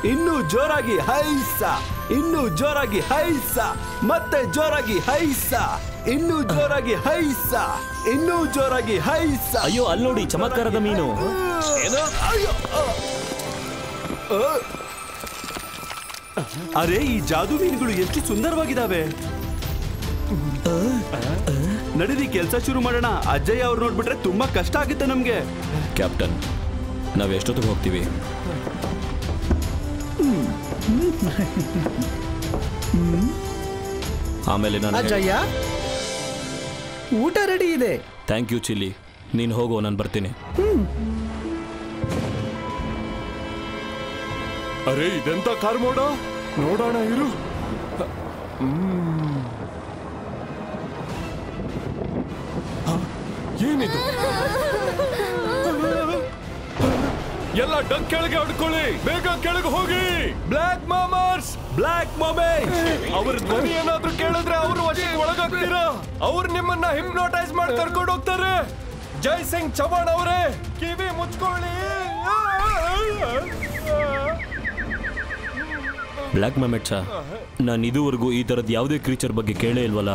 ಇನ್ನೂ ಜೋರಾಗಿ ಹೈಸ, ಇನ್ನೂ ಜೋರಾಗಿ ಹೈಸ, ಮತ್ತೆ ಜೋರಾಗಿ ಹೈಸ, ಇನ್ನೂ ಜೋರಾಗಿ ಹೈಸ, ಇನ್ನೂ ಜೋರಾಗಿ ಹೈಸ. ಅಯ್ಯೋ ಅಲ್ಲಿ ನೋಡಿ ಚಮತ್ಕಾರದ ಮೀನು. ಅರೆ ಈ ಜಾದು ಮೀನುಗಳು ಎಷ್ಟು ಸುಂದರವಾಗಿದ್ದಾವೆ. ನಡೀರಿ ಕೆಲಸ ಶುರು ಮಾಡೋಣ. ಅಜ್ಜಯ್ಯ ಅವ್ರು ನೋಡ್ಬಿಟ್ರೆ ತುಂಬಾ ಕಷ್ಟ ಆಗುತ್ತೆ ನಮ್ಗೆ. ಕ್ಯಾಪ್ಟನ್, ನಾವ್ ಎಷ್ಟೊತ್ತಿಗೆ ಹೋಗ್ತೀವಿ? ಆಮೇಲೆ ನಾನು ಅಜ್ಜಯ್ಯ ಊಟ ರೆಡಿ ಇದೆ. ಥ್ಯಾಂಕ್ ಯು ಚಿಲ್ಲಿ. ನೀನು ಹೋಗೋ, ನಾನು ಬರ್ತೀನಿ. ಅರೆ ಇದೆಂತ ಕಾರ್ ಮೋಡ, ನೋಡೋಣ ಇರು. ಏನಿದು? ಎಲ್ಲ ಡಕ್ ಕೆಳಗೆ ಹೊಡ್ಕೊಳ್ಳಿ, ಬೇಗ ಕೆಳಗೆ ಹೋಗಿ. ಬ್ಲ್ಯಾಕ್ ಮಾಮರ್ಸ್, ಬ್ಲ್ಯಾಕ್ ಮಾಮೇಜ್ ಅವ್ರ ಧ್ವನಿ ಏನಾದ್ರೂ ಕೇಳಿದ್ರೆ ಅವರು ವಶಕ್ಕೆ ಒಳಗಾಗ್ತೀರಾ. ಅವ್ರು ನಿಮ್ಮನ್ನ ಹಿಪ್ನೋಟೈಸ್ ಮಾಡಿ ಕರ್ಕೊಂಡು ಹೋಗ್ತಾರೆ. ಜೈ ಸಿಂಗ್ ಚವಾಣ್ ಅವರೇ, ಕಿವಿ ಮುಚ್ಕೊಳ್ಳಿ. ಬ್ಲ್ಯಾಕ್ ಮ್ಯಾಮೆಟ್ಸ, ನಾನು ಇದುವರೆಗೂ ಈ ಥರದ್ದು ಯಾವುದೇ ಕ್ರೀಚರ್ ಬಗ್ಗೆ ಕೇಳೇ ಇಲ್ವಲ್ಲ.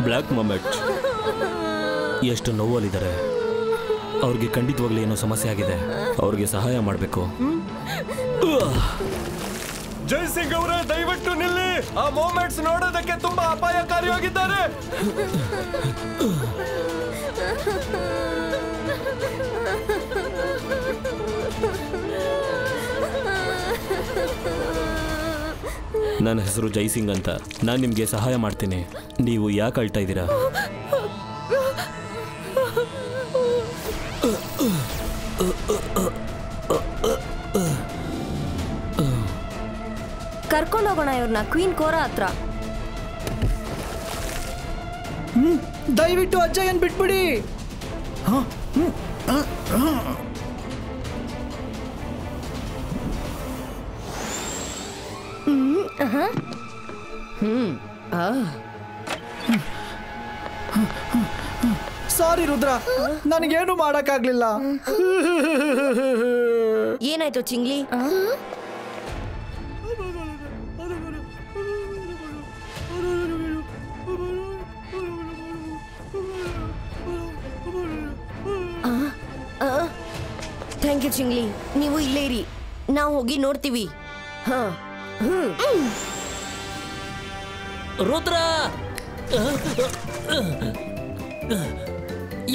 ಬ್ಲ್ಯಾಕ್ ಮಮೆಟ್ ಎಷ್ಟು ನೋವಲ್ಲಿದ್ದಾರೆ. ಅವ್ರಿಗೆ ಖಂಡಿತವಾಗ್ಲೂ ಏನೋ ಸಮಸ್ಯೆ ಆಗಿದೆ. ಅವ್ರಿಗೆ ಸಹಾಯ ಮಾಡಬೇಕು. ಜೈ ಸಿಂಗ್ ಅವರೇ, ದಯವಿಟ್ಟು ನಿಲ್ಲಿ. ಆ ಮೂಮೆಂಟ್ಸ್ ನೋಡೋದಕ್ಕೆ ತುಂಬಾ ಅಪಾಯಕಾರಿಯಾಗಿದ್ದಾರೆ. ನನ್ನ ಹೆಸರು ಜೈಸಿಂಗ್ ಅಂತ. ನಾನು ನಿಮಗೆ ಸಹಾಯ ಮಾಡ್ತೀನಿ. ನೀವು ಯಾಕೆ ಅಳ್ತಾ ಇದ್ದೀರಾ? ಕರ್ಕೊಂಡು ಹೋಗೋಣ ಇವ್ರನ್ನ ಕ್ವೀನ್ ಕೋರಾ ಹತ್ರ. ದಯವಿಟ್ಟು ಅಜ್ಜಯ್ಯನ್ ಬಿಟ್ಬಿಡಿ. ಸಾರಿ ರುದ್ರ, ನನಗೇನು ಮಾಡಕ್ಕಾಗ್ಲಿಲ್ಲ. ಏನಾಯ್ತು ಚಿಂಗ್ಲಿ? Thank you ಚಿಂಗ್ಲಿ. ನೀವು ಇಲ್ಲೇ ಇರಿ, ನಾವು ಹೋಗಿ ನೋಡ್ತೀವಿ. ರುದ್ರ,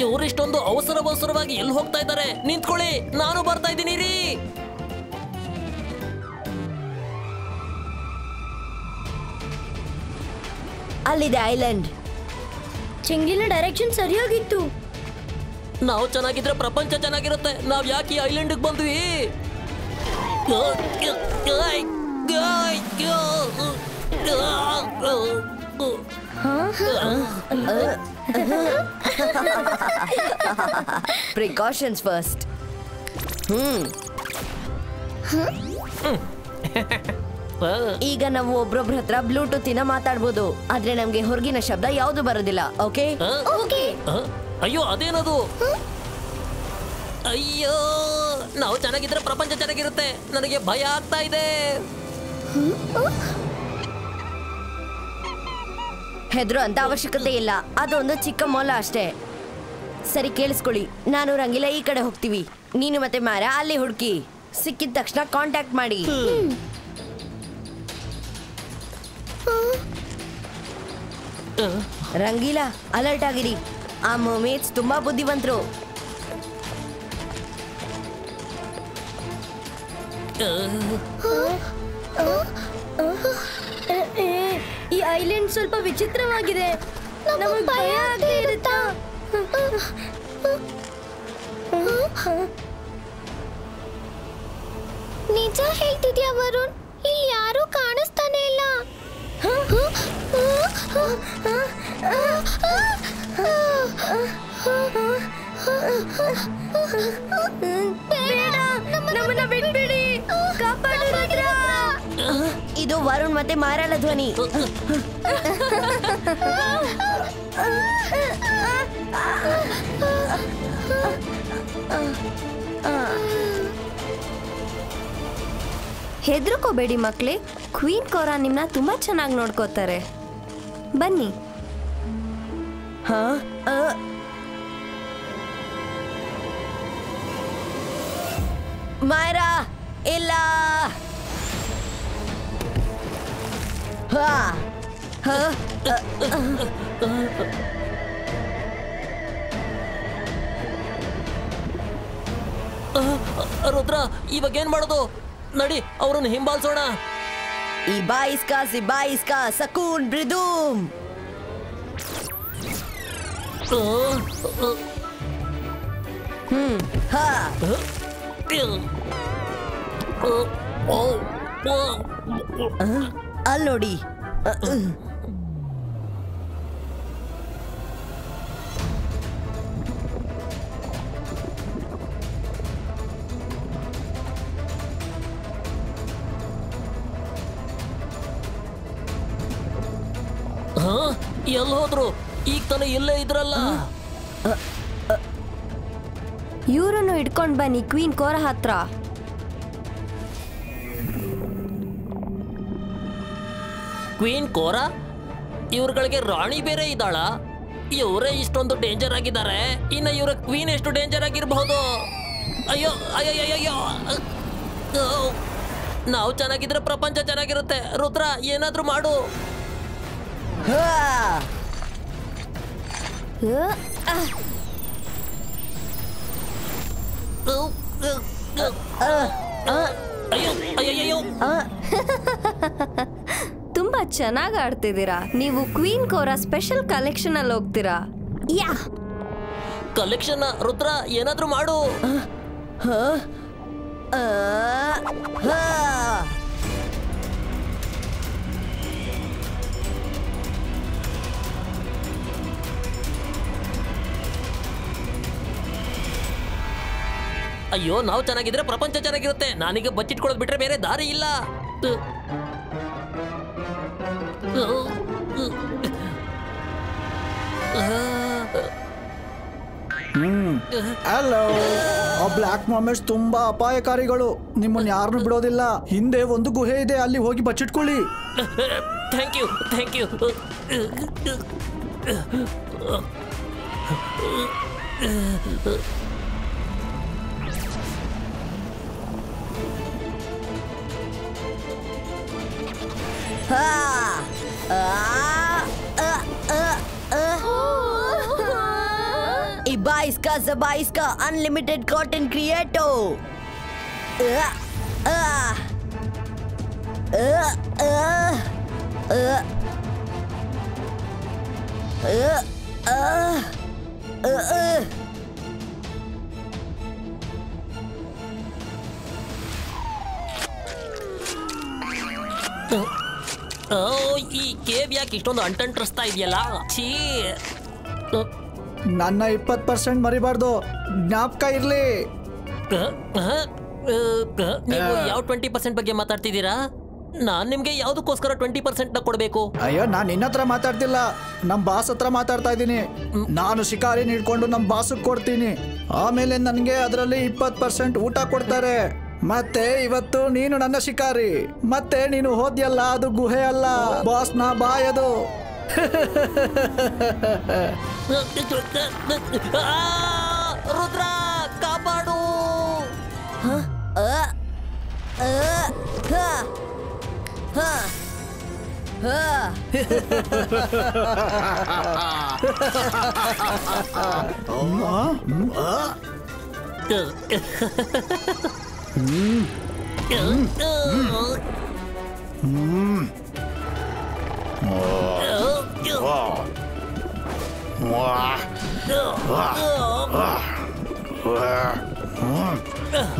ಇವರಿಷ್ಟೊಂದು ಅವಸರವಾಗಿ ಎಲ್ಲಿ ಹೋಗ್ತಾ ಇದ್ದಾರೆ? ನಿಂತ್ಕೊಳ್ಳಿ, ನಾನು ಬರ್ತಾ ಇದ್ದೀನಿ ರೀ. ಅಲ್ಲಿದೆ ಐಲ್ಯಾಂಡ್. ಚಿಂಗ್ಲಿನ ಡೈರೆಕ್ಷನ್ ಸರಿಯಾಗಿತ್ತು. ನಾವು ಚೆನ್ನಾಗಿದ್ರೆ ಪ್ರಪಂಚ ಚೆನ್ನಾಗಿರುತ್ತೆ. ನಾವ್ ಯಾಕೆ ಈ ಐಲ್ಯಾಂಡ್ಗೆ ಬಂದ್ವಿ? Precautions first. ಈಗ ನಾವು ಒಬ್ರೊಬ್ರ ಹತ್ರ ಬ್ಲೂಟೂತ್ ಇಂದ ಮಾತಾಡ್ಬೋದು, ಆದ್ರೆ ನಮ್ಗೆ ಹೊರಗಿನ ಶಬ್ದ ಯಾವ್ದು ಬರೋದಿಲ್ಲ. ಓಕೆ? ಅಯ್ಯೋ ಅದೇನದು? ಅಯ್ಯೋ, ನಾವು ಚೆನ್ನಾಗಿದ್ರೆ ಪ್ರಪಂಚ ಚೆನ್ನಾಗಿರುತ್ತೆ. ನನಗೆ ಭಯ ಆಗ್ತಾ ಇದೆ. ಹೆದ್ರು ಅಂತ ಅವಶ್ಯಕತೆ ಇಲ್ಲ, ಅದೊಂದು ಚಿಕ್ಕ ಮೊಲ ಅಷ್ಟೇ. ಸರಿ ಕೇಳಿಸ್ಕೊಳ್ಳಿ, ನಾನು ರಂಗಿಲ್ಲ ಈ ಕಡೆ ಹೋಗ್ತೀವಿ, ನೀನು ಮತ್ತೆ ಮಾರ ಅಲ್ಲಿ ಹುಡುಕಿ. ಸಿಕ್ಕಿದ ತಕ್ಷಣ ಕಾಂಟ್ಯಾಕ್ಟ್ ಮಾಡಿ. ರಂಗೀಲಾ ಅಲರ್ಟ್ ಆಗಿರಿ. ಆ ಮರ್ಮೇಡ್ಸ್ ತುಂಬಾ ಬುದ್ಧಿವಂತರು. ಈ ಐಲ್ಯಾಂಡ್ ಸ್ವಲ್ಪ ವಿಚಿತ್ರವಾಗಿದೆ. ನಮಗೆ ಭಯ ಆಗೇ ಇರುತ್ತಾ? ನಿಜ ಹೇಳ್ತಿದ್ಯಾ ವರುಣ್? ಇಲ್ಲಿ ಯಾರೂ ಕಾಣಿಸ್ತಾನೆ ಇಲ್ಲ. ಬೇಡ, ನಮ್ಮನ್ನ ಬಿಟ್ಬಿಡಿ. ಕಾಪಾಡು ರುದ್ರ. ಇದು ವರುಣ್ ಮತ್ತೆ ಮಾರಾಳ ಧ್ವನಿ. ಹೆದರ್ಕೋಬೇಡಿ ಮಕ್ಳೇ, ಕ್ವೀನ್ ಕೋರಾ ನಿಮ್ನ ತುಂಬಾ ಚೆನ್ನಾಗಿ ನೋಡ್ಕೋತಾರೆ. ಬನ್ನಿ. ಮಾಯರಾ ಇಲ್ಲ. ರುದ್ರ, ಇವಾಗ ಏನ್ ಮಾಡೋದು? ನಡಿ, ಅವ್ರನ್ನ ಹಿಂಬಾಲಿಸೋಣ. ಇಬಾಯಿಸ್ಕಾ ಸಕೂನ್ ಬ್ರಿದೂಮ್. ಅಲ್ಲಿ ನೋಡಿ. ಎಲ್ಲಿ ಹೋದ್ರು? ಈಗ ತಾನೇ ಇಲ್ಲೇ ಇದ್ರಲ್ಲ. ಇವರನ್ನು ಇಟ್ಕೊಂಡ್ ಬನ್ನಿ ಕ್ವೀನ್ ಕೋರಾ ಹತ್ರ. ಕ್ವೀನ್ ಕೋರಾ? ಇವ್ರಗಳಿಗೆ ರಾಣಿ ಬೇರೆ ಇದ್ದಾಳ? ಇವರೇ ಇಷ್ಟೊಂದು ಡೇಂಜರ್ ಆಗಿದ್ದಾರೆ, ಇನ್ನು ಇವರ ಕ್ವೀನ್ ಎಷ್ಟು ಡೇಂಜರ್ ಆಗಿರಬಹುದು? ಅಯ್ಯೋ ಅಯ್ಯೋ, ನಾವು ಚೆನ್ನಾಗಿದ್ರೆ ಪ್ರಪಂಚ ಚೆನ್ನಾಗಿರುತ್ತೆ. ರುದ್ರ, ಏನಾದ್ರೂ ಮಾಡು. ತುಂಬಾ ಚೆನ್ನಾಗಿ ಆಡ್ತಿದ್ದೀರಾ. ನೀವು ಕ್ವೀನ್ ಕೋರಾ ಸ್ಪೆಷಲ್ ಕಲೆಕ್ಷನ್ ಅಲ್ಲಿ ಹೋಗ್ತೀರಾ? ಯಾ ಕಲೆಕ್ಷನ್? ರುದ್ರ, ಏನಾದ್ರೂ ಮಾಡು. ಅಯ್ಯೋ, ನಾವು ಚೆನ್ನಾಗಿದ್ರೆ ಪ್ರಪಂಚ ಚೆನ್ನಾಗಿರುತ್ತೆ. ನಾನೀಗ ಬಚ್ಚಿಟ್ಕೊಳ್ಳೋದು ಬಿಟ್ರೆ ಬೇರೆ ದಾರಿ ಇಲ್ಲ. ಹಲೋ. ಆ ಬ್ಲ್ಯಾಕ್ ಮಾಮೆಟ್ಸ್ ತುಂಬಾ ಅಪಾಯಕಾರಿಗಳು. ನಿಮ್ಮನ್ನ ಯಾರನ್ನು ಬಿಡೋದಿಲ್ಲ. ಹಿಂದೆ ಒಂದು ಗುಹೆ ಇದೆ, ಅಲ್ಲಿ ಹೋಗಿ ಬಚ್ಚಿಟ್ಕೊಳ್ಳಿ. Thank you. Ibaisca unlimited content creator. ಈ ಕೇಬ್ ಯಾಕೆ ಇಷ್ಟೊಂದು ಅಂಟಂಟ್ರಿಸ್ತಾ ಇದೆಯಲ್ಲ? ಛೀ. ನನ್ನ 20% ಮರಿಬಾರ್ದು, ಜ್ಞಾಪಕ ಇರ್ಲಿ. ನೀವು ಯಾವ 20% ಬಗ್ಗೆ ಮಾತಾಡ್ತಿದ್ದೀರಾ? ನಾನ್ ನಿಮ್ಗೆ ಯಾವ್ದಕ್ಕೋಸ್ಕರ 20% ನ ಕೊಡ್ಬೇಕು? ಅಯ್ಯೋ, ನಾನು ನಿನ್ನ ಹತ್ರ ಮಾತಾಡ್ತಿಲ್ಲ, ನಮ್ ಬಾಸ್ ಹತ್ರ ಮಾತಾಡ್ತಾ ಇದ್ದೀನಿ. ನಾನು ಶಿಕಾರಿ ನೀಡ್ಕೊಂಡು ನಮ್ ಬಾಸ್ ಕೊಡ್ತೀನಿ, ಆಮೇಲೆ ನನ್ಗೆ ಅದರಲ್ಲಿ 20% ಊಟ ಕೊಡ್ತಾರೆ. ಮತ್ತೆ ಇವತ್ತು ನೀನು ನನ್ನ ಶಿಕಾರಿ, ಮತ್ತೆ ನೀನು ಹೋದ್ಯಲ್ಲ, ಅದು ಗುಹೆ ಅಲ್ಲ, ಬಾಸ್ ನ ಬಾಯದು. ರುದ್ರ, ಕಾಪಾಡು.